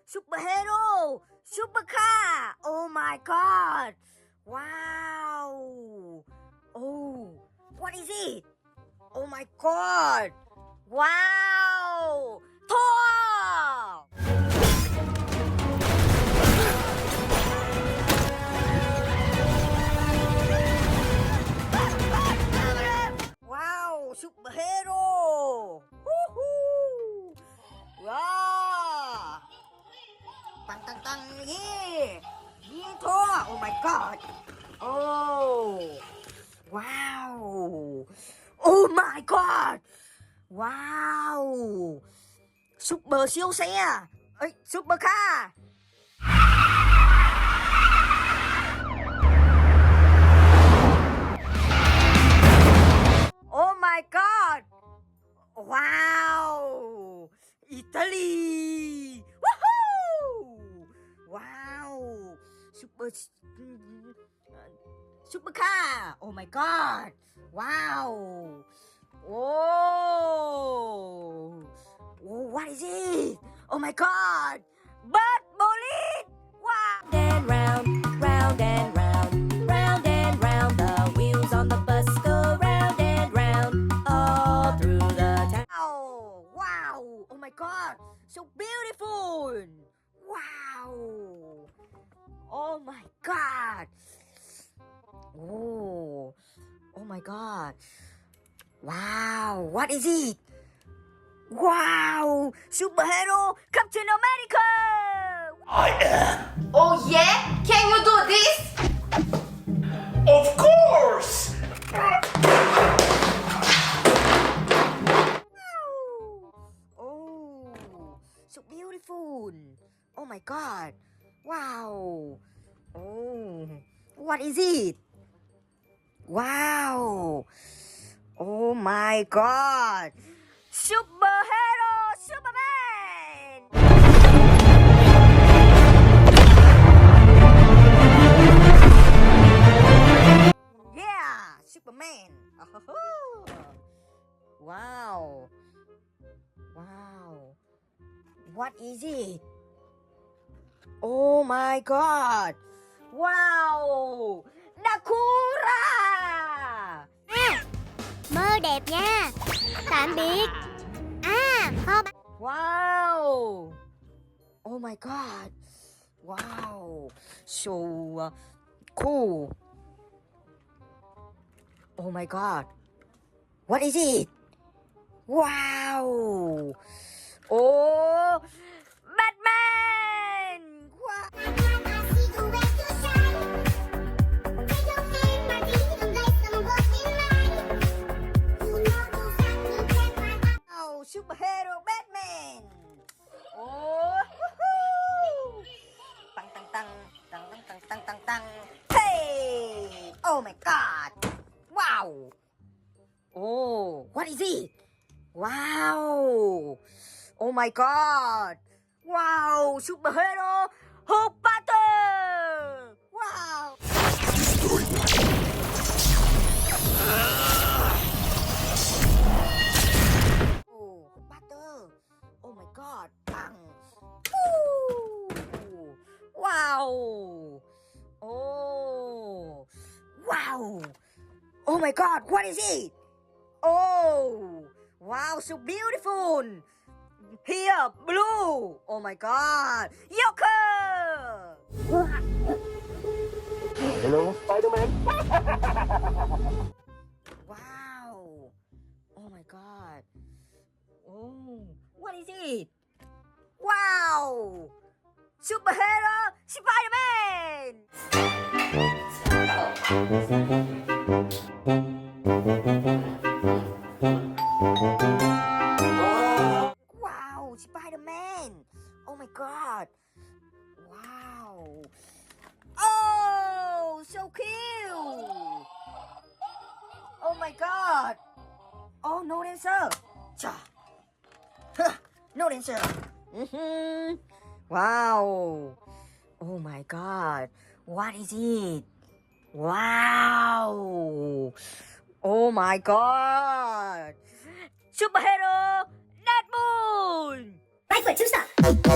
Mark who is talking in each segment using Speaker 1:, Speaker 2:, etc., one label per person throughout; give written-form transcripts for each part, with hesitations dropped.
Speaker 1: Superhero! Supercar! Oh my god! Wow! Oh, what is it? Oh my god! Wow! Thor! Wow! Superhero! Woohoo! Wow! Tăng tăng tăng! Yeah! Yeah, Thor! Oh my god! Oh! Wow! Oh my god! Wow! Super siêu xe! Ê, super car! Oh my god! Wow! Italy! Woohoo! Wow! Supercar! Oh my god! Wow! Oh! What is it? Oh my god! Bad bullet! Wow!
Speaker 2: And round, round and round, round and round. The wheels on the bus go round and round, all through the town.
Speaker 1: Wow! Wow! Oh my god! So beautiful! Wow! Oh my god! Oh! Oh my god! Wow! What is it? Wow! Superhero Captain America!
Speaker 3: I am.
Speaker 4: Oh yeah? Can you do this?
Speaker 3: Of course!
Speaker 1: Oh, so beautiful. Oh my god. Wow. Oh, what is it? Wow. Oh my god. Superhero Superman. Yeah, Superman. Oh, wow. Wow. What is it? Oh my god. Wow. Nakura.
Speaker 5: Mơ đẹp nha. Tạm biệt. Kho
Speaker 1: Wow. Oh my god. Wow. So cool. Oh my god. What is it? Wow. Oh, Batman. Wow. Wow, superhero Batman. Oh, woohoo. Tang tang tang tang tang tang tang tang tang. Hey! Oh my god. Wow. Oh, what is it? Wow. Oh my god. Wow, superhero Hulk Butter. Wow. Oh, Butter. Oh my god. Bang. Woo. Wow. Oh. Wow. Oh my god, what is it? Oh. Wow, so beautiful. Here, blue. Oh my god. Joker.
Speaker 3: Hello, Spider-Man.
Speaker 1: Wow. Oh my god. Oh, what is it? Wow. Superhero Spider-Man. Wow, Spider-Man. Oh my god. Wow. Oh, so cute. Oh my god. Oh, no answer. Cha. Huh, no answer. Wow. Oh my god. What is it? Wow. Oh my god. Superhero Deadpool.
Speaker 5: Right foot, 2 step.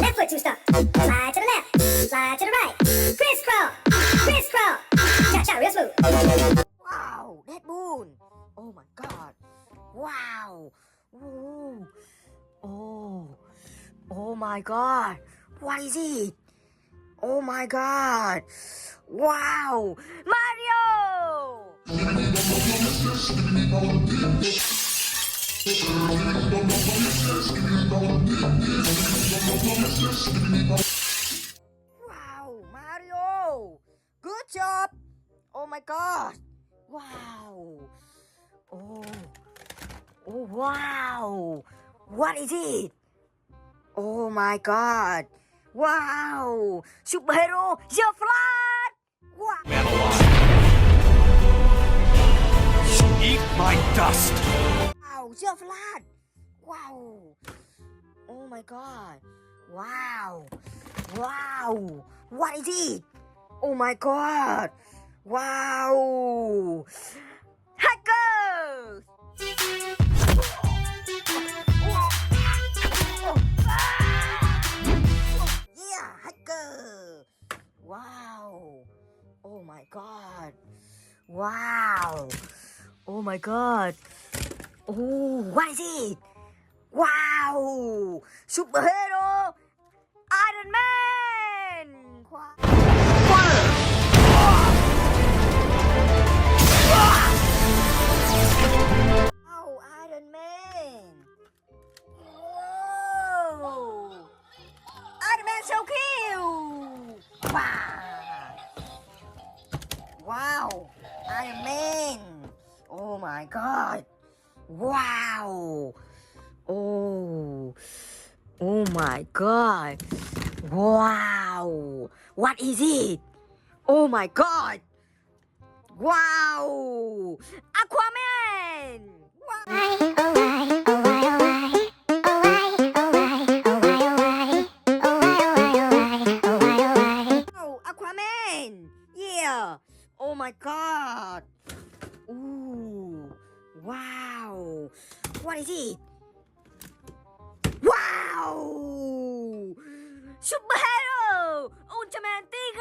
Speaker 5: Left foot, 2 step. Slide to the left. Slide to the right. Crisscross. Crisscross. Cha-cha, real smooth.
Speaker 1: Wow, that moon. Oh my god. Wow. Ooh. Oh. Oh my god. What is it? Oh my god. Wow. Mario! Wow, Mario! Good job! Oh my god! Wow! Oh, oh wow! What is it? Oh my god! Wow! Superhero, you're flat! Wow!
Speaker 3: Eat my dust.
Speaker 1: Wow, you're flat! Wow! Oh my god! Wow! Wow! What is it? Oh my god! Wow! Hackers! Yeah, hacker! Wow! Oh my god! Wow! Oh my god! Oh, what is it? Wow! Superhero! Iron Man! Wow. Oh, Iron Man! Whoa! Iron Man so cute! Wow! Wow! Iron Man! Oh my god! Wow! Oh! Oh my god! Wow! What is it? Oh my god! Wow! Aquaman! Wow!
Speaker 5: Oh, why, oh, why, oh, why. Oh, why, oh, why, oh, why, oh, why. Oh, why, oh, why, oh, why, oh, why.
Speaker 1: Oh, Aquaman! Yeah! Oh my god! Ooh! Wow! What is it? Wow! Superhero! Ultraman 3!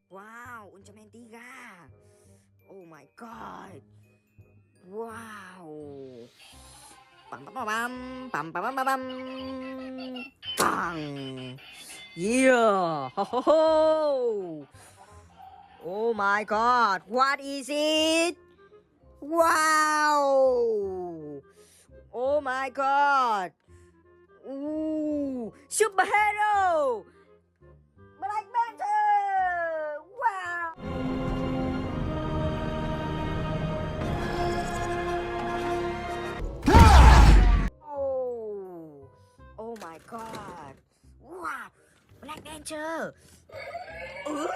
Speaker 1: Wow! Ultraman 3! Oh my god! Wow! Bam bam bam bam bam bam bam bang! Yeah! Ho ho ho! Oh my god! What is it? Wow! Oh my god! Ooh! Superhero! Black Panther! Wow! Oh! Oh my god! Wow! Black Panther! Ooh!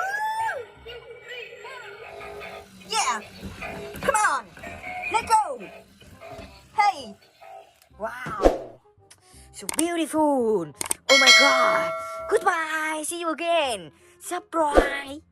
Speaker 1: Yeah! Come on! Let's go! Hey! Wow! So beautiful! Oh my god! Goodbye! See you again! Surprise!